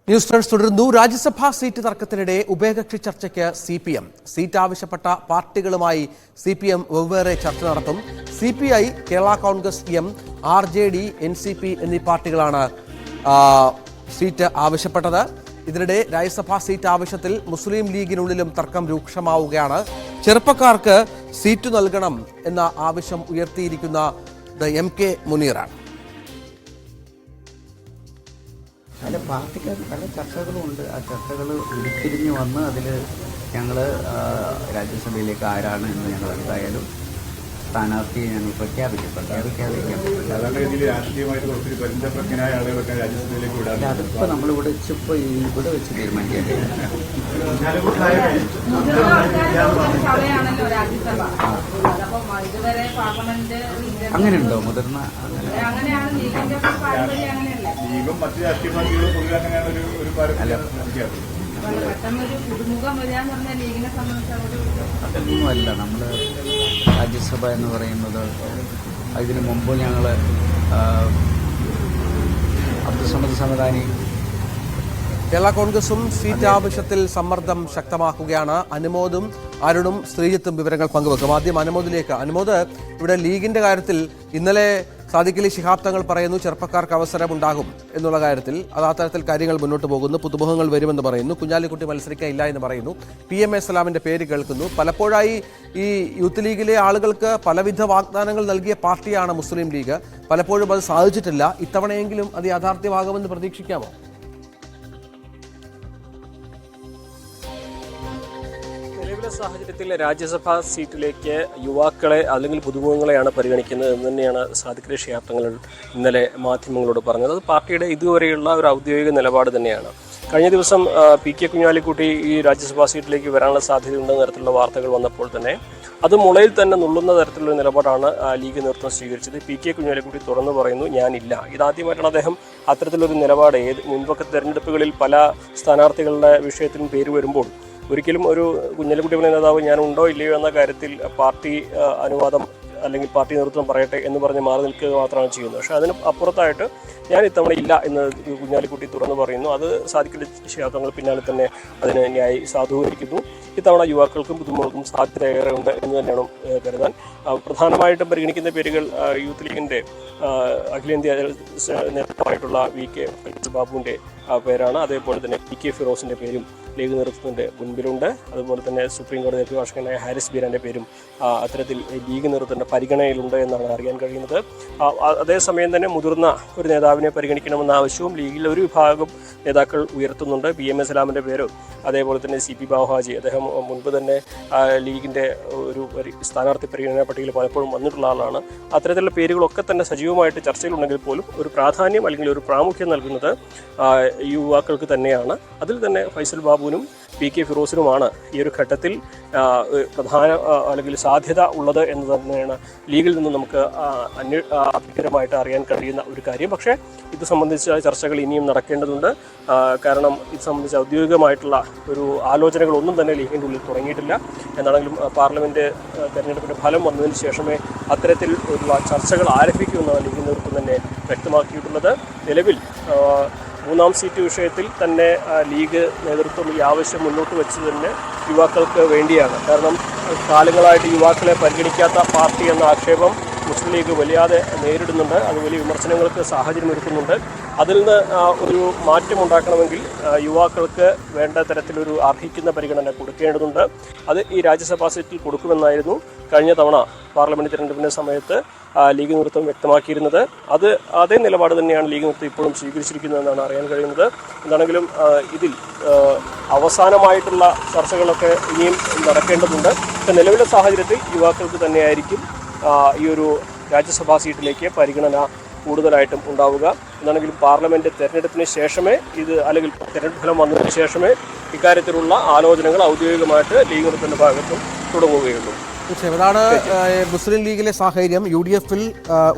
News desk തുടരുന്നു. രാജ്യസഭാ seat തർക്കത്തിനിടെ ഉഭയകക്ഷി ചർച്ചയ്ക്ക് CPM. സീറ്റ് ആവശ്യപ്പെട്ട പാർട്ടികളുമായി CPM വെവ്വേറെ ചർച്ച നടത്തും. CPI, Kerala Congress M, RJD, NCP എന്നീ പാർട്ടികളാണ് സീറ്റ് ആവശ്യപ്പെട്ടത്. ഇതിനിടെ രാജ്യസഭാ സീറ്റ് ആവശ്യത്തിൽ മുസ്ലിം ലീഗിനുള്ളിലും തർക്കം രൂക്ഷമാവുകയാണ്. ചെറുപ്പക്കാർക്ക് സീറ്റ് നൽകണം എന്ന ആവശ്യം ഉയർത്തിയിരിക്കുന്നത് MK മുനീറാണ്. പല പാർട്ടിക്കകത്ത് പല ചർച്ചകളും ഉണ്ട്. ആ ചർച്ചകൾ ഉരുത്തിരിഞ്ഞ് വന്ന് അതിൽ ഞങ്ങൾ രാജ്യസഭയിലേക്ക് ആരാണ് എന്ന് ഞങ്ങൾ എന്തായാലും സ്ഥാനാർത്ഥിയെ ഞങ്ങൾ അതിപ്പോൾ നമ്മളിവിടെ വെച്ചിപ്പോൾ ഇവിടെ വെച്ച് തീരുമാനിക്കാൻ അങ്ങനെയുണ്ടോ? മുതിർന്ന അതൊന്നുമല്ല. നമ്മൾ രാജ്യസഭ എന്ന് പറയുന്നത് ഇതിനു മുമ്പ് ഞങ്ങൾ അബ്ദുസമദ് സമദാനി കേരള കോൺഗ്രസും സീറ്റ് ആവശ്യത്തിൽ സമ്മർദ്ദം ശക്തമാക്കുകയാണ്. അനുമോദും അരുണും ശ്രീജിത്തും വിവരങ്ങൾ പങ്കുവെക്കും. ആദ്യം അനുമോദിലേക്ക്. അനുമോദ്, ഇവിടെ ലീഗിന്റെ കാര്യത്തിൽ ഇന്നലെ സാദിഖ് അലി ശിഹാബ് തങ്ങൾ പറയുന്നു ചെറുപ്പക്കാർക്ക് അവസരമുണ്ടാകും എന്നുള്ള കാര്യത്തിൽ. അത് ആ തരത്തിൽ കാര്യങ്ങൾ മുന്നോട്ട് പോകുന്നു. പുതുമുഖങ്ങൾ വരുമെന്ന് പറയുന്നു. കുഞ്ഞാലിക്കുട്ടി മത്സരിക്കാനില്ല എന്ന് പറയുന്നു. PMA സലാമിന്റെ പേര് കേൾക്കുന്നു. പലപ്പോഴായി ഈ യൂത്ത് ലീഗിലെ ആളുകൾക്ക് പലവിധ വാഗ്ദാനങ്ങൾ നൽകിയ പാർട്ടിയാണ് മുസ്ലിം ലീഗ്. പലപ്പോഴും അത് സാധിച്ചിട്ടില്ല. ഇത്തവണയെങ്കിലും അത് യാഥാർത്ഥ്യമാകുമെന്ന് പ്രതീക്ഷിക്കാമോ? നിലവിലെ സാഹചര്യത്തിൽ രാജ്യസഭാ സീറ്റിലേക്ക് യുവാക്കളെ അല്ലെങ്കിൽ പുതുമുഖങ്ങളെയാണ് പരിഗണിക്കുന്നത് എന്ന് തന്നെയാണ് സാദിഖ് അലി ശിഹാബ് തങ്ങൾ ഇന്നലെ മാധ്യമങ്ങളോട് പറഞ്ഞത്. അത് പാർട്ടിയുടെ ഇതുവരെയുള്ള ഒരു ഔദ്യോഗിക നിലപാട് തന്നെയാണ്. കഴിഞ്ഞ ദിവസം PK കുഞ്ഞാലിക്കുട്ടി ഈ രാജ്യസഭാ സീറ്റിലേക്ക് വരാനുള്ള സാധ്യതയുണ്ടെന്ന തരത്തിലുള്ള വാർത്തകൾ വന്നപ്പോൾ തന്നെ അത് മുളയിൽ തന്നെ നുള്ളുന്ന തരത്തിലുള്ള നിലപാടാണ് ലീഗ് നേതൃത്വം സ്വീകരിച്ചത്. PK കുഞ്ഞാലിക്കുട്ടി തുറന്നു പറയുന്നു, ഞാനില്ല. ഇതാദ്യമായിട്ടാണ് അദ്ദേഹം അത്തരത്തിലൊരു നിലപാട്. മുൻപൊക്കെ തെരഞ്ഞെടുപ്പുകളിൽ പല സ്ഥാനാർത്ഥികളുടെ വിഷയത്തിലും പേര് വരുമ്പോൾ ഒരിക്കലും ഒരു കുഞ്ഞാലിക്കുട്ടി നേതാവ് ഞാൻ ഉണ്ടോ ഇല്ലയോ എന്ന കാര്യത്തിൽ പാർട്ടി അനുവാദം അല്ലെങ്കിൽ പാർട്ടി നേതൃത്വം പറയട്ടെ എന്ന് പറഞ്ഞ് മാറി നിൽക്കുക മാത്രമാണ് ചെയ്യുന്നത്. പക്ഷേ അതിന് അപ്പുറത്തായിട്ട് ഞാൻ ഇത്തവണ ഇല്ല എന്ന് കുഞ്ഞാലിക്കുട്ടി തുറന്നു പറയുന്നു. അത് സാദിഖ് അലി ശിഹാബ് തങ്ങൾ പിന്നാലെ തന്നെ അതിനെ ന്യായി സാധൂകരിക്കുന്നു. ഇത്തവണ യുവാക്കൾക്കും പുതുമുഖർക്കും സാധ്യത ഏറെ ഉണ്ട് എന്ന് തന്നെയാണ് കരുതാൻ. പ്രധാനമായിട്ടും പരിഗണിക്കുന്ന പേരുകൾ യൂത്ത് ലീഗിൻ്റെ അഖിലേന്ത്യാ നേതാവായിട്ടുള്ള VK ബാബുവിൻ്റെ പേരാണ്. അതേപോലെ തന്നെ PK ഫിറോസിൻ്റെ പേരും ലീഗ് നേതൃത്വത്തിൻ്റെ മുൻപിലുണ്ട്. അതുപോലെ തന്നെ സുപ്രീം കോടതി അഭിഭാഷകനായ ഹാരിസ് ബീരാൻ്റെ പേരും അത്തരത്തിൽ ലീഗ് നേതൃത്വത്തിൻ്റെ പരിഗണനയിലുണ്ട് എന്നാണ് അറിയാൻ കഴിയുന്നത്. അതേസമയം തന്നെ മുതിർന്ന ഒരു നേതാവിനെ പരിഗണിക്കണമെന്ന ആവശ്യവും ലീഗിലെ ഒരു വിഭാഗം നേതാക്കൾ ഉയർത്തുന്നുണ്ട്. PMA സലാമിൻ്റെ പേരും അതേപോലെ തന്നെ CP ബാവഹാജി, അദ്ദേഹം മുൻപ് തന്നെ ലീഗിൻ്റെ ഒരു സ്ഥാനാർത്ഥി പരിഗണനാ പട്ടികയിൽ പലപ്പോഴും വന്നിട്ടുള്ള ആളാണ്. അത്തരത്തിലുള്ള പേരുകളൊക്കെ തന്നെ സജീവമായിട്ട് ചർച്ചയിലുണ്ടെങ്കിൽ പോലും ഒരു പ്രാധാന്യം അല്ലെങ്കിൽ ഒരു പ്രാമുഖ്യം നൽകുന്നത് യുവാക്കൾക്ക് തന്നെയാണ്. അതിൽ തന്നെ ഫൈസൽ ബാബുവിനും PK ഫിറോസിനുമാണ് ഈ ഒരു ഘട്ടത്തിൽ പ്രധാന അല്ലെങ്കിൽ സാധ്യത ഉള്ളത് എന്ന് തന്നെയാണ് ലീഗിൽ നിന്ന് നമുക്ക് അഭികരമായിട്ട് അറിയാൻ കഴിയുന്ന ഒരു കാര്യം. പക്ഷേ ഇത് സംബന്ധിച്ച ചർച്ചകൾ ഇനിയും നടക്കേണ്ടതുണ്ട്. കാരണം ഇത് സംബന്ധിച്ച് ഔദ്യോഗികമായിട്ടുള്ള ഒരു ആലോചനകളൊന്നും തന്നെ ലീഗിൻ്റെ ഉള്ളിൽ തുടങ്ങിയിട്ടില്ല. എന്നാണെങ്കിലും പാർലമെൻറ്റ് തെരഞ്ഞെടുപ്പിൻ്റെ ഫലം വന്നതിന് ശേഷമേ അത്തരത്തിൽ ഉള്ള ചർച്ചകൾ ആരംഭിക്കുമെന്നാണ് ലീഗ് നേതൃത്വം തന്നെ വ്യക്തമാക്കിയിട്ടുള്ളത്. നിലവിൽ മൂന്നാം സീറ്റ് വിഷയത്തിൽ തന്നെ ലീഗ് നേതൃത്വം ഈ ആവശ്യം മുന്നോട്ട് വെച്ചത് തന്നെ യുവാക്കൾക്ക് വേണ്ടിയാണ്. കാരണം കാലങ്ങളായിട്ട് യുവാക്കളെ പരിഗണിക്കാത്ത പാർട്ടി എന്ന ആക്ഷേപം മുസ്ലിം ലീഗ് വലിയാതെ നേരിടുന്നുണ്ട്. അത് വലിയ വിമർശനങ്ങൾക്ക് സാഹചര്യം ഒരുക്കുന്നുണ്ട്. അതിൽ നിന്ന് ഒരു മാറ്റം ഉണ്ടാക്കണമെങ്കിൽ യുവാക്കൾക്ക് വേണ്ട തരത്തിലൊരു അർഹിക്കുന്ന പരിഗണന കൊടുക്കേണ്ടതുണ്ട്. അത് ഈ രാജ്യസഭാ സീറ്റിൽ കൊടുക്കുമെന്നായിരുന്നു കഴിഞ്ഞ തവണ പാർലമെൻറ്റ് തിരഞ്ഞെടുപ്പിൻ്റെ സമയത്ത് ലീഗ് നേതൃത്വം വ്യക്തമാക്കിയിരുന്നത്. അതേ നിലപാട് തന്നെയാണ് ലീഗ് നേതൃത്വം ഇപ്പോഴും സ്വീകരിച്ചിരിക്കുന്നതെന്നാണ് അറിയാൻ കഴിയുന്നത്. എന്താണെങ്കിലും ഇതിൽ അവസാനമായിട്ടുള്ള ചർച്ചകളൊക്കെ ഇനിയും നടക്കേണ്ടതുണ്ട്. നിലവിലെ സാഹചര്യത്തിൽ യുവാക്കൾക്ക് തന്നെയായിരിക്കും ഈ ഒരു രാജ്യസഭാ സീറ്റിലേക്ക് പരിഗണന കൂടുതലായിട്ടും ഉണ്ടാവുക. എന്നാണെങ്കിലും പാർലമെൻറ്റ് തെരഞ്ഞെടുപ്പിന് ശേഷമേ അല്ലെങ്കിൽ തെരഞ്ഞെടുപ്പ് ഫലം വന്നതിന് ശേഷമേ ഇക്കാര്യത്തിലുള്ള ആലോചനകൾ ഔദ്യോഗികമായിട്ട് ലീഗ് നേതൃത്വത്തിൻ്റെ ഭാഗത്തും തുടങ്ങുകയുള്ളൂ. തീർച്ചയായും അതാണ് മുസ്ലിം ലീഗിലെ സാഹചര്യം. UDF-ൽ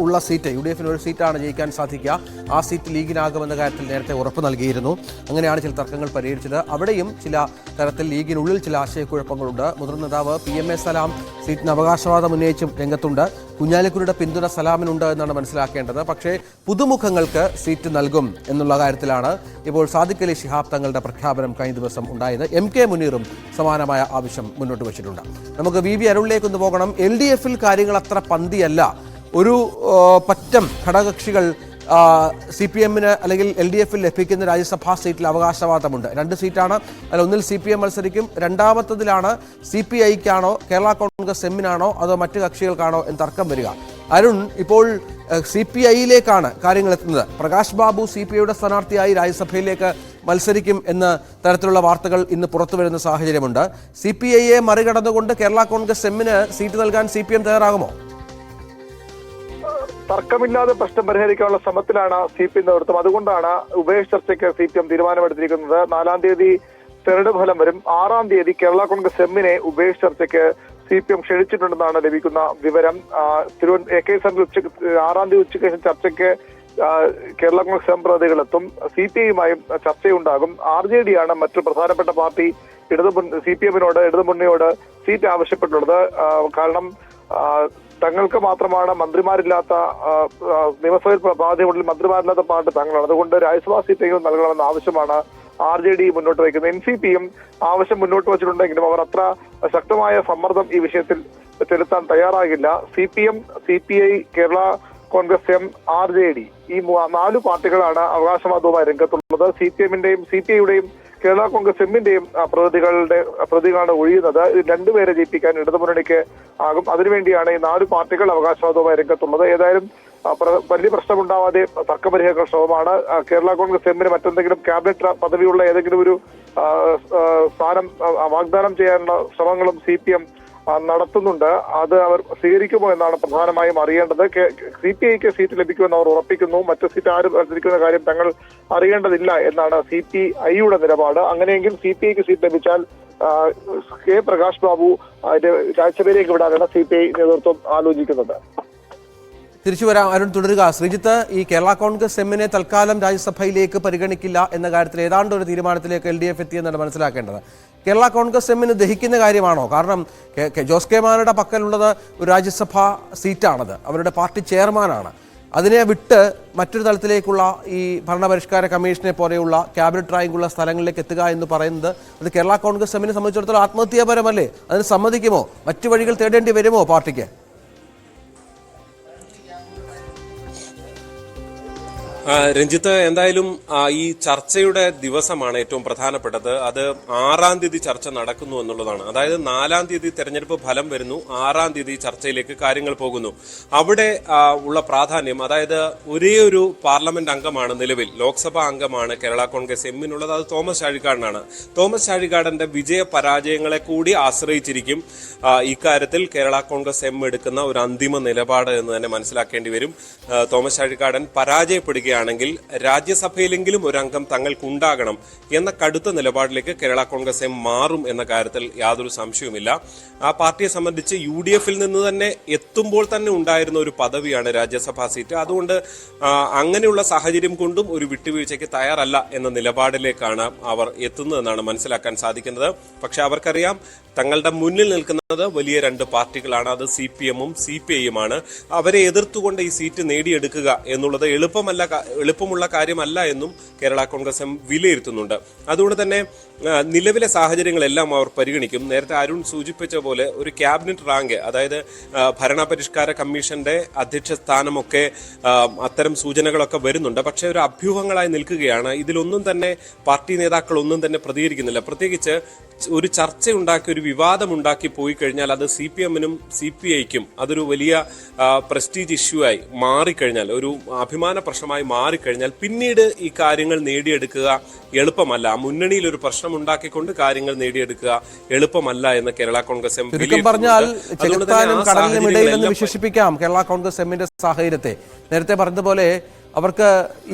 ഉള്ള സീറ്റ്, UDF-ന് ഒരു സീറ്റാണ് ജയിക്കാൻ സാധിക്കുക. ആ സീറ്റ് ലീഗിനാകുമെന്ന കാര്യത്തിൽ നേരത്തെ ഉറപ്പ് നൽകിയിരുന്നു. അങ്ങനെയാണ് ചില തർക്കങ്ങൾ പരിഹരിച്ചത്. അവിടെയും ചില തരത്തിൽ ലീഗിനുള്ളിൽ ചില ആശയക്കുഴപ്പങ്ങളുണ്ട്. മുതിർന്ന നേതാവ് PMA സലാം സീറ്റിന് അവകാശവാദം ഉന്നയിച്ചും രംഗത്തുണ്ട്. കുഞ്ഞാലിക്കുട്ടിയുടെ പിന്തുണ സലാമിനുണ്ട് എന്നാണ് മനസ്സിലാക്കേണ്ടത്. പക്ഷേ പുതുമുഖങ്ങൾക്ക് സീറ്റ് നൽകും എന്നുള്ള കാര്യത്തിലാണ് ഇപ്പോൾ സാദിഖ് അലി ശിഹാബ് തങ്ങളുടെ പ്രഖ്യാപനം കഴിഞ്ഞ ദിവസം ഉണ്ടായത്. MK മുനീറും സമാനമായ ആവശ്യം മുന്നോട്ട് വച്ചിട്ടുണ്ട്. നമുക്ക് VV അരുണിലേക്കൊന്ന് പോകണം. LDF-ൽ കാര്യങ്ങൾ അത്ര പന്തിയല്ല. ഒരു പറ്റം ഘടകകക്ഷികൾ CPM-ന് അല്ലെങ്കിൽ LDF-ൽ ലഭിക്കുന്ന രാജ്യസഭാ സീറ്റിൽ അവകാശവാദമുണ്ട്. 2 സീറ്റാണ്. അതിൽ ഒന്നിൽ CPM മത്സരിക്കും, രണ്ടാമത്തതിലാണ് CPI-ക്കാണോ കേരള കോൺഗ്രസ് എമ്മിനാണോ അതോ മറ്റു കക്ഷികൾക്കാണോ എന്ന് തർക്കം വരിക. അരുൺ, ഇപ്പോൾ CPI-യിലേക്കാണ് കാര്യങ്ങൾ എത്തുന്നത്. പ്രകാശ് ബാബു CPI-യുടെ സ്ഥാനാർത്ഥിയായി രാജ്യസഭയിലേക്ക് മത്സരിക്കും എന്ന തരത്തിലുള്ള വാർത്തകൾ ഇന്ന് പുറത്തു വരുന്ന സാഹചര്യമുണ്ട്. CPI-യെ മറികടന്നുകൊണ്ട് കേരള കോൺഗ്രസ് എമ്മിന് സീറ്റ് നൽകാൻ CPM തയ്യാറാകുമോ? തർക്കമില്ലാതെ പ്രശ്നം പരിഹരിക്കാനുള്ള ശ്രമത്തിലാണ് CPM നേതൃത്വം. അതുകൊണ്ടാണ് ഉഭയ ചർച്ചയ്ക്ക് CPM തീരുമാനമെടുത്തിരിക്കുന്നത്. 4-ാം തീയതി തെരഞ്ഞെടുപ്പ് ഫലം വരും. 6-ാം തീയതി കേരള കോൺഗ്രസ് എമ്മിനെ ഉഭയ ചർച്ചയ്ക്ക് CPM ക്ഷണിച്ചിട്ടുണ്ടെന്നാണ് ലഭിക്കുന്ന വിവരം. AK സെന്ററിൽ 6-ാം തീയതി ഉച്ചയ്ക്ക് ശേഷം ചർച്ചയ്ക്ക് കേരള കോൺഗ്രസ് എം പ്രതിനിധികളെത്തും. CPI-യുമായും ചർച്ചയുണ്ടാകും. RJD ആണ് മറ്റു പ്രധാനപ്പെട്ട പാർട്ടി CPM-നോട് ഇടതുമുന്നണിയോട് സീറ്റ് ആവശ്യപ്പെട്ടുള്ളത്. കാരണം തങ്ങൾക്ക് മാത്രമാണ് മന്ത്രിമാരില്ലാത്ത നിയമസഭയിൽ പ്രാതിനിധ്യമുള്ള മന്ത്രിമാരില്ലാത്ത പാർട്ടി തങ്ങളാണ്. അതുകൊണ്ട് രാജ്യസഭാ സീറ്റെങ്കിലും നൽകണമെന്ന ആവശ്യമാണ് RJD മുന്നോട്ട് വയ്ക്കുന്നത്. NCPയും ആവശ്യം മുന്നോട്ട് വച്ചിട്ടുണ്ടെങ്കിലും അവർ അത്ര ശക്തമായ സമ്മർദ്ദം ഈ വിഷയത്തിൽ ചെലുത്താൻ തയ്യാറാകില്ല. CPM, CPI, Kerala Congress M, RJD ഈ 4 പാർട്ടികളാണ് അവകാശവാദവുമായി രംഗത്തുള്ളത്. CPM-ന്റെയും CPI-യുടെയും കേരള കോൺഗ്രസ് എമ്മിന്റെയും പ്രതികളാണ് ഒഴിയുന്നത്. 2 പേരെ ജയിപ്പിക്കാൻ ഇടതുമുന്നണിക്ക് ആകും. അതിനുവേണ്ടിയാണ് ഈ 4 പാർട്ടികൾ അവകാശവാദവുമായി രംഗത്തുള്ളത്. ഏതായാലും വലിയ പ്രശ്നമുണ്ടാവാതെ തർക്കപരിഹരിക്കുന്ന ശ്രമമാണ്. കേരള കോൺഗ്രസ് എമ്മിന് മറ്റെന്തെങ്കിലും ക്യാബിനറ്റ് പദവിയുള്ള ഏതെങ്കിലും ഒരു സ്ഥാനം വാഗ്ദാനം ചെയ്യാനുള്ള ശ്രമങ്ങളും CPM നടത്തുന്നുണ്ട്. അത് അവർ സ്വീകരിക്കുമോ എന്നാണ് പ്രധാനമായും അറിയേണ്ടത്. CPI-ക്ക് സീറ്റ് ലഭിക്കുമെന്ന് അവർ ഉറപ്പിക്കുന്നു. മറ്റു സീറ്റ് ആരും മത്സരിക്കുന്ന കാര്യം തങ്ങൾ അറിയേണ്ടതില്ല എന്നാണ് CPI-യുടെ നിലപാട്. അങ്ങനെയെങ്കിൽ CPI-ക്ക് സീറ്റ് ലഭിച്ചാൽ K പ്രകാശ് ബാബു രാജ്യസഭയിലേക്ക് വിടാനാണ് CPI നേതൃത്വം ആലോചിക്കുന്നത്. തിരിച്ചു വരാം. അരുൺ തുടരുക. ശ്രീജിത്ത്, ഈ കേരള കോൺഗ്രസ് എമ്മിനെ തൽക്കാലം രാജ്യസഭയിലേക്ക് പരിഗണിക്കില്ല എന്ന കാര്യത്തിൽ ഏതാണ്ട് ഒരു തീരുമാനത്തിലേക്ക് LDF എത്തിയെന്നാണ് മനസ്സിലാക്കേണ്ടത്. കേരള കോൺഗ്രസ് എമ്മിന് ദഹിക്കുന്ന കാര്യമാണോ? കാരണം ജോസ് കെ മാണിയുടെ പക്കലുള്ളത് ഒരു രാജ്യസഭാ സീറ്റാണത്, അവരുടെ പാർട്ടി ചെയർമാനാണ്. അതിനെ വിട്ട് മറ്റൊരു തലത്തിലേക്കുള്ള ഈ ഭരണപരിഷ്കാര കമ്മീഷനെ പോലെയുള്ള ക്യാബിനറ്റ് റാങ്കുള്ള സ്ഥലങ്ങളിലേക്ക് എത്തുക എന്ന് പറയുന്നത് അത് കേരള കോൺഗ്രസ് എമ്മിനെ സംബന്ധിച്ചിടത്തോളം ആത്മഹത്യാപരമല്ലേ? അതിന് സമ്മതിക്കുമോ? മറ്റു വഴികൾ തേടേണ്ടി വരുമോ പാർട്ടിക്ക്? രഞ്ജിത്ത്, എന്തായാലും ഈ ചർച്ചയുടെ ദിവസമാണ് ഏറ്റവും പ്രധാനപ്പെട്ടത്. അത് 6-ാം തീയതി ചർച്ച നടക്കുന്നു എന്നുള്ളതാണ്. അതായത് 4-ാം തീയതി തെരഞ്ഞെടുപ്പ് ഫലം വരുന്നു, 6-ാം തീയതി ചർച്ചയിലേക്ക് കാര്യങ്ങൾ പോകുന്നു. അവിടെ ഉള്ള പ്രാധാന്യം, അതായത് ഒരേ ഒരു പാർലമെന്റ് അംഗമാണ് നിലവിൽ, ലോക്സഭാ അംഗമാണ് കേരള കോൺഗ്രസ് എമ്മിനുള്ളത്. അത് തോമസ് ചാഴികാടനാണ്. തോമസ് ചാഴികാടന്റെ വിജയ പരാജയങ്ങളെ കൂടി ആശ്രയിച്ചിരിക്കും ഇക്കാര്യത്തിൽ കേരള കോൺഗ്രസ് എം എടുക്കുന്ന ഒരു അന്തിമ നിലപാട് എന്ന് തന്നെ മനസ്സിലാക്കേണ്ടി വരും. തോമസ് ചാഴികാടൻ പരാജയപ്പെടുകയാണെങ്കിൽ രാജ്യസഭയിലെങ്കിലും ഒരു അംഗം തങ്ങൾക്കുണ്ടാകണം എന്ന കടുത്ത നിലപാടിലേക്ക് കേരള കോൺഗ്രസ് എം മാറും എന്ന കാര്യത്തിൽ യാതൊരു സംശയവുമില്ല. ആ പാർട്ടിയെ സംബന്ധിച്ച് UDF-ൽ നിന്ന് തന്നെ എത്തുമ്പോൾ തന്നെ ഉണ്ടായിരുന്ന ഒരു പദവിയാണ് രാജ്യസഭാ സീറ്റ്. അതുകൊണ്ട് അങ്ങനെയുള്ള സാഹചര്യം കൊണ്ടും ഒരു വിട്ടുവീഴ്ചയ്ക്ക് തയ്യാറല്ല എന്ന നിലപാടിലേക്കാണ് അവർ എത്തുന്നതെന്നാണ് മനസ്സിലാക്കാൻ സാധിക്കുന്നത്. പക്ഷെ അവർക്കറിയാം തങ്ങളുടെ മുന്നിൽ നിൽക്കുന്നത് വലിയ 2 പാർട്ടികളാണ്. അത് CPM-ഉം CPI-യുമാണ്. അവരെ എതിർത്തുകൊണ്ട് ഈ സീറ്റ് നേടിയെടുക്കുക എന്നുള്ളത് എളുപ്പമുള്ള കാര്യമല്ല എന്നും കേരള കോൺഗ്രസ് എം വിലയിരുത്തുന്നുണ്ട്. അതുകൊണ്ട് തന്നെ നിലവിലെ സാഹചര്യങ്ങളെല്ലാം അവർ പരിഗണിക്കും. നേരത്തെ അരുൺ സൂചിപ്പിച്ച പോലെ ഒരു ക്യാബിനറ്റ് റാങ്ക്, അതായത് ഭരണപരിഷ്കാര കമ്മീഷന്റെ അധ്യക്ഷ സ്ഥാനമൊക്കെ അത്തരം സൂചനകളൊക്കെ വരുന്നുണ്ട്. പക്ഷെ ഒരു അഭ്യൂഹങ്ങളായി നിൽക്കുകയാണ്. ഇതിലൊന്നും തന്നെ പാർട്ടി നേതാക്കളൊന്നും തന്നെ പ്രതികരിക്കുന്നില്ല. പ്രത്യേകിച്ച് ഒരു ചർച്ചയുണ്ടാക്കി ഒരു വിവാദമുണ്ടാക്കി പോയി കഴിഞ്ഞാൽ അത് CPM-നും CPI-ക്കും അതൊരു വലിയ പ്രസ്റ്റീജ് ഇഷ്യൂ ആയി മാറിക്കഴിഞ്ഞാൽ, ഒരു അഭിമാന പ്രശ്നമായി മാറിക്കഴിഞ്ഞാൽ പിന്നീട് ഈ കാര്യങ്ങൾ നേടിയെടുക്കുക എളുപ്പമല്ല. മുന്നണിയിൽ ഒരു പ്രശ്നം ഉണ്ടാക്കിക്കൊണ്ട് കാര്യങ്ങൾ നേടിയെടുക്കുക എളുപ്പമല്ല എന്ന് കേരള കോൺഗ്രസ് എം പറഞ്ഞാൽ വിശേഷിപ്പിക്കാം കേരള കോൺഗ്രസ് എമ്മിന്റെ സാഹചര്യത്തെ. നേരത്തെ പറഞ്ഞതുപോലെ അവർക്ക്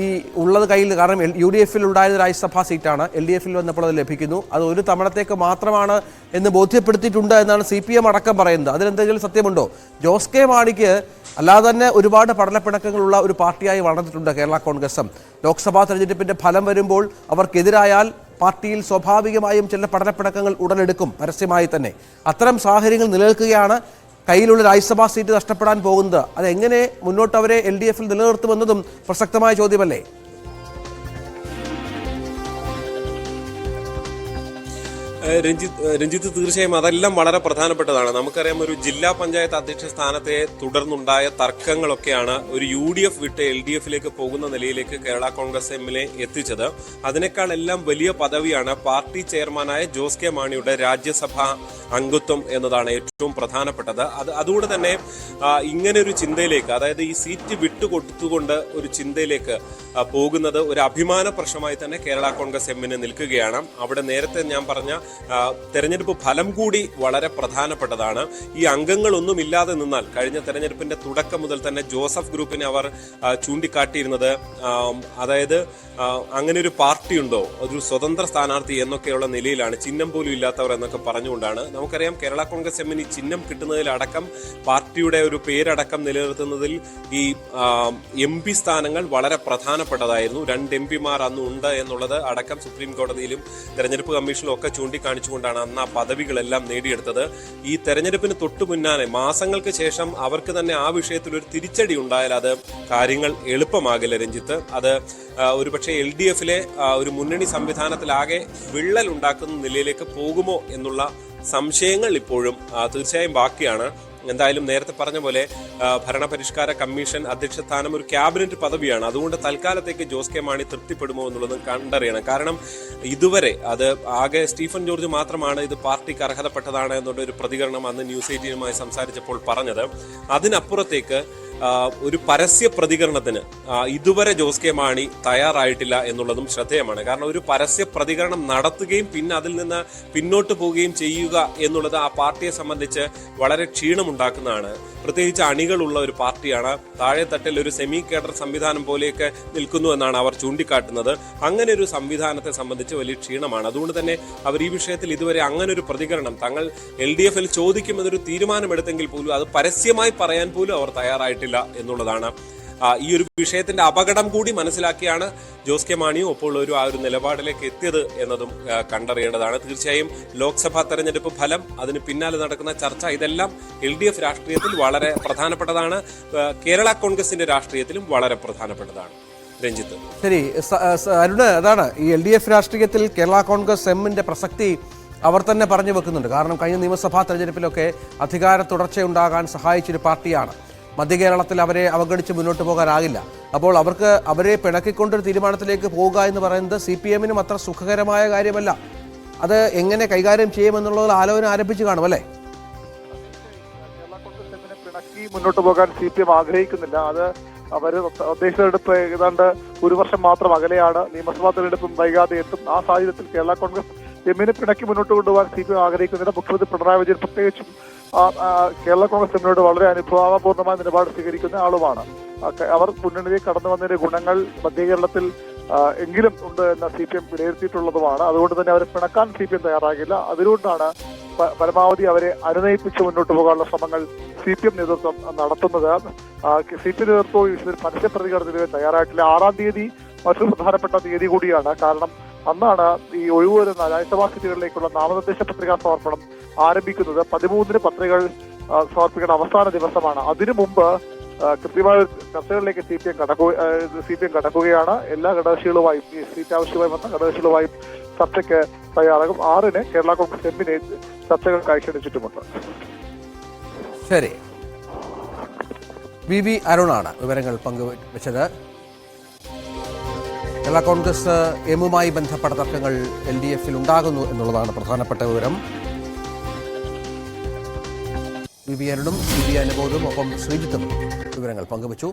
ഈ ഉള്ളത് കയ്യിൽ, കാരണം UDF-ൽ ഉണ്ടായത് രാജ്യസഭാ സീറ്റാണ്, LDF-ൽ വന്നപ്പോൾ അത് ലഭിക്കുന്നു. അത് ഒരു തവണത്തേക്ക് മാത്രമാണ് എന്ന് ബോധ്യപ്പെടുത്തിയിട്ടുണ്ട് എന്നാണ് CPM അടക്കം പറയുന്നത്. അതിലെന്തെങ്കിലും സത്യമുണ്ടോ? ജോസ് കെ മാണിക്ക് അല്ലാതെ തന്നെ ഒരുപാട് പഠനപ്പിണക്കങ്ങളുള്ള ഒരു പാർട്ടിയായി വളർന്നിട്ടുണ്ട് കേരള കോൺഗ്രസ് എം. ലോക്സഭാ തെരഞ്ഞെടുപ്പിന്റെ ഫലം വരുമ്പോൾ അവർക്കെതിരായാൽ പാർട്ടിയിൽ സ്വാഭാവികമായും ചില പഠനപ്പിണക്കങ്ങൾ ഉടലെടുക്കും, പരസ്യമായി തന്നെ. അത്തരം സാഹചര്യങ്ങൾ നിലനിൽക്കുകയാണ്. കയ്യിലുള്ള രാജ്യസഭാ സീറ്റ് നഷ്ടപ്പെടാൻ പോകുന്നത് അതെങ്ങനെ മുന്നോട്ട് അവരെ LDF-ൽ നിലനിർത്തുമെന്നതും പ്രസക്തമായ ചോദ്യമല്ലേ? രഞ്ജിത്ത് തീർച്ചയായും അതെല്ലാം വളരെ പ്രധാനപ്പെട്ടതാണ്. നമുക്കറിയാം, ഒരു ജില്ലാ പഞ്ചായത്ത് അധ്യക്ഷ സ്ഥാനത്തെ തുടർന്നുണ്ടായ തർക്കങ്ങളൊക്കെയാണ് ഒരു UDF വിട്ട് LDF-ലേക്ക് പോകുന്ന നിലയിലേക്ക് കേരള കോൺഗ്രസ് എമ്മിനെ എത്തിച്ചത്. അതിനേക്കാൾ എല്ലാം വലിയ പദവിയാണ് പാർട്ടി ചെയർമാനായ ജോസ് കെ മാണിയുടെ രാജ്യസഭാ അംഗത്വം എന്നതാണ് ഏറ്റവും പ്രധാനപ്പെട്ടത്. അതുകൊണ്ട് തന്നെ ഇങ്ങനെ ഒരു ചിന്തയിലേക്ക്, അതായത് ഈ സീറ്റ് വിട്ടുകൊടുത്തുകൊണ്ട് ഒരു ചിന്തയിലേക്ക് പോകുന്നത് ഒരു അഭിമാന പ്രശ്നമായി തന്നെ കേരള കോൺഗ്രസ് എമ്മിന് നിൽക്കുകയാണ്. അവിടെ നേരത്തെ ഞാൻ പറഞ്ഞ തെരഞ്ഞെടുപ്പ് ഫലം കൂടി വളരെ പ്രധാനപ്പെട്ടതാണ്. ഈ അംഗങ്ങളൊന്നും ഇല്ലാതെ നിന്നാൽ, കഴിഞ്ഞ തെരഞ്ഞെടുപ്പിന്റെ തുടക്കം മുതൽ തന്നെ ജോസഫ് ഗ്രൂപ്പിനെ അവർ ചൂണ്ടിക്കാട്ടിയിരുന്നത്, അതായത് അങ്ങനെ ഒരു പാർട്ടി ഉണ്ടോ, ഒരു സ്വതന്ത്ര സ്ഥാനാർത്ഥി എന്നൊക്കെയുള്ള നിലയിലാണ്, ചിഹ്നം പോലും ഇല്ലാത്തവർ എന്നൊക്കെ പറഞ്ഞുകൊണ്ടാണ്. നമുക്കറിയാം, കേരള കോൺഗ്രസ് എമ്മിന് ഈ ചിഹ്നം കിട്ടുന്നതിലടക്കം പാർട്ടിയുടെ ഒരു പേരടക്കം നിലനിർത്തുന്നതിൽ ഈ MP സ്ഥാനങ്ങൾ വളരെ പ്രധാനപ്പെട്ടതായിരുന്നു. 2 MP-മാർ അന്ന് ഉണ്ട് എന്നുള്ളത് അടക്കം സുപ്രീം കോടതിയിലും തെരഞ്ഞെടുപ്പ് കമ്മീഷനിലും ഒക്കെ ചൂണ്ടിക്കാണിച്ചുകൊണ്ടാണ് അന്ന് ആ പദവികളെല്ലാം നേടിയെടുത്തത്. ഈ തെരഞ്ഞെടുപ്പിന് തൊട്ടു മുന്നാലെ മാസങ്ങൾക്ക് ശേഷം അവർക്ക് തന്നെ ആ വിഷയത്തിൽ ഒരു തിരിച്ചടി ഉണ്ടായാൽ അത് കാര്യങ്ങൾ എളുപ്പമാകില്ല രഞ്ജിത്ത്. അത് ഒരുപക്ഷെ LDF-ലെ ഒരു മുന്നണി സംവിധാനത്തിലാകെ വിള്ളൽ ഉണ്ടാക്കുന്ന നിലയിലേക്ക് പോകുമോ എന്നുള്ള സംശയങ്ങൾ ഇപ്പോഴും തീർച്ചയായും ബാക്കിയാണ്. എന്തായാലും നേരത്തെ പറഞ്ഞ പോലെ ഭരണപരിഷ്കാര കമ്മീഷൻ അധ്യക്ഷ സ്ഥാനം ഒരു ക്യാബിനറ്റ് പദവിയാണ്. അതുകൊണ്ട് തൽക്കാലത്തേക്ക് ജോസ് കെ മാണി തൃപ്തിപ്പെടുമോ എന്നുള്ളത് കണ്ടറിയണം. കാരണം ഇതുവരെ അത് ആകെ സ്റ്റീഫൻ ജോർജ് മാത്രമാണ് ഇത് പാർട്ടിക്ക് അർഹതപ്പെട്ടതാണ് എന്നുള്ള ഒരു പ്രതികരണം അന്ന് ന്യൂസ് 18-നുമായി സംസാരിച്ചപ്പോൾ പറഞ്ഞത്. അതിനപ്പുറത്തേക്ക് ഒരു പരസ്യ പ്രതികരണത്തിന് ഇതുവരെ ജോസ് കെ മാണി തയ്യാറായിട്ടില്ല എന്നുള്ളതും ശ്രദ്ധേയമാണ്. കാരണം ഒരു പരസ്യ പ്രതികരണം നടത്തുകയും പിന്നെ അതിൽ നിന്ന് പിന്നോട്ട് പോവുകയും ചെയ്യുക എന്നുള്ളത് ആ പാർട്ടിയെ സംബന്ധിച്ച് വളരെ ക്ഷീണമുണ്ടാക്കുന്നതാണ്. പ്രത്യേകിച്ച് അണികളുള്ള ഒരു പാർട്ടിയാണ്. താഴെത്തട്ടിൽ ഒരു സെമി കേഡർ സംവിധാനം പോലെയൊക്കെ നിൽക്കുന്നു എന്നാണ് അവർ ചൂണ്ടിക്കാട്ടുന്നത്. അങ്ങനെ ഒരു സംവിധാനത്തെ സംബന്ധിച്ച് വലിയ ക്ഷീണമാണ്. അതുകൊണ്ട് തന്നെ അവർ ഈ വിഷയത്തിൽ ഇതുവരെ അങ്ങനെ ഒരു പ്രതികരണം തങ്ങൾ LDF-ൽ ചോദിക്കുമെന്നൊരു തീരുമാനമെടുത്തെങ്കിൽ പോലും അത് പരസ്യമായി പറയാൻ പോലും അവർ തയ്യാറായിട്ടില്ല എന്നുള്ളതാണ്. ഈ ഒരു വിഷയത്തിന്റെ അപകടം കൂടി മനസ്സിലാക്കിയാണ് ജോസ് കെ മാണിയും ഒപ്പോൾ ആ ഒരു നിലപാടിലേക്ക് എത്തിയത് എന്നതും കണ്ടറിയേണ്ടതാണ്. തീർച്ചയായും ലോക്സഭാ തെരഞ്ഞെടുപ്പ് ഫലം, അതിന് പിന്നാലെ നടക്കുന്ന ചർച്ച, ഇതെല്ലാം LDF രാഷ്ട്രീയത്തിൽ വളരെ പ്രധാനപ്പെട്ടതാണ്. കേരള കോൺഗ്രസിന്റെ രാഷ്ട്രീയത്തിലും വളരെ പ്രധാനപ്പെട്ടതാണ്. രഞ്ജിത്ത്, ശരി. അരുണ്, അതാണ് ഈ LDF രാഷ്ട്രീയത്തിൽ കേരള കോൺഗ്രസ് എമ്മിന്റെ പ്രസക്തി അവർ തന്നെ പറഞ്ഞു വെക്കുന്നുണ്ട്. കാരണം കഴിഞ്ഞ നിയമസഭാ തെരഞ്ഞെടുപ്പിലൊക്കെ അധികാര തുടർച്ചയുണ്ടാകാൻ സഹായിച്ചൊരു പാർട്ടിയാണ്. മധ്യ കേരളത്തിൽ അവരെ അവഗണിച്ച് മുന്നോട്ട് പോകാനാകില്ല. അപ്പോൾ അവരെ പിണക്കിക്കൊണ്ടൊരു തീരുമാനത്തിലേക്ക് പോവുക എന്ന് പറയുന്നത് CPM-നും അത്ര സുഖകരമായ കാര്യമല്ല. അത് എങ്ങനെ കൈകാര്യം ചെയ്യുമെന്നുള്ളതിൽ ആലോചന ആരംഭിച്ചു കാണും അല്ലേ? കേരള കോൺഗ്രസ് എമ്മിനെ പിണക്കി മുന്നോട്ട് പോകാൻ CPM ആഗ്രഹിക്കുന്നില്ല. അത് അവർ തദ്ദേശ തെരഞ്ഞെടുപ്പ് ഏതാണ്ട് 1 വർഷം മാത്രം അകലെയാണ്. നിയമസഭാ തെരഞ്ഞെടുപ്പും വൈകാതെ എത്തും. ആ സാഹചര്യത്തിൽ കേരള കോൺഗ്രസ് എമ്മിനെ പിണക്കി മുന്നോട്ട് കൊണ്ടുപോകാൻ CPM ആഗ്രഹിക്കുന്നില്ല. മുഖ്യമന്ത്രി പിണറായി വിജയൻ പ്രത്യേകിച്ചും കേരള കോൺഗ്രസ് എമ്മിനോട് വളരെ അനുഭാവപൂർണ്ണമായ നിലപാട് സ്വീകരിക്കുന്ന ആളുമാണ്. അവർ മുന്നണിയിലേക്ക് കടന്നു വന്നതിന്റെ ഗുണങ്ങൾ മധ്യ കേരളത്തിൽ എങ്കിലും ഉണ്ട് എന്ന് CPM വിലയിരുത്തിയിട്ടുള്ളതുമാണ്. അതുകൊണ്ട് തന്നെ അവരെ പിണക്കാൻ CPM തയ്യാറാകില്ല. അതുകൊണ്ടാണ് പരമാവധി അവരെ അനുനയിപ്പിച്ച് മുന്നോട്ട് പോകാനുള്ള ശ്രമങ്ങൾ CPM നേതൃത്വം നടത്തുന്നത്. CPM നേതൃത്വം ഇതിൽ പരസ്യ പ്രതികരണത്തിന് തയ്യാറായിട്ടില്ല. 6-ാം തീയതി മറ്റൊരു പ്രധാനപ്പെട്ട തീയതി കൂടിയാണ്. കാരണം അന്നാണ് ഈ ഒഴിവ് വരുന്ന രാജ്യസഭാ സീറ്റുകളിലേക്കുള്ള നാമനിർദ്ദേശ പത്രികാ സമർപ്പണം ആരംഭിക്കുന്നത്. 13-ന് പത്രികകൾ സമർപ്പിക്കേണ്ട അവസാന ദിവസമാണ്. അതിനു മുമ്പ് കൃത്യമായ ചർച്ചകളിലേക്ക് CPM കടക്കുകയാണ്. എല്ലാ ഘടകകക്ഷികളുമായും ഈ സീറ്റ് ആവശ്യമായി വന്ന ഘടകകക്ഷികളുമായും ചർച്ചയ്ക്ക് തയ്യാറാകും. 6-ന് കേരള കോൺഗ്രസ് എമ്മിനെ ചർച്ചകൾക്കായി ക്ഷണിച്ചിട്ടുമുണ്ട്. ശരി. VV അരുണാണ് വിവരങ്ങൾ പങ്കുവച്ചത്. കേരള കോൺഗ്രസ് എമ്മുമായി ബന്ധപ്പെട്ട തർക്കങ്ങൾ LDF-ൽ ഉണ്ടാകുന്നു എന്നുള്ളതാണ് പ്രധാനപ്പെട്ട വിവരം. VV അരുണും VV അനുബോധും ഒപ്പം ശ്രീജിത്തും വിവരങ്ങൾ പങ്കുവച്ചു.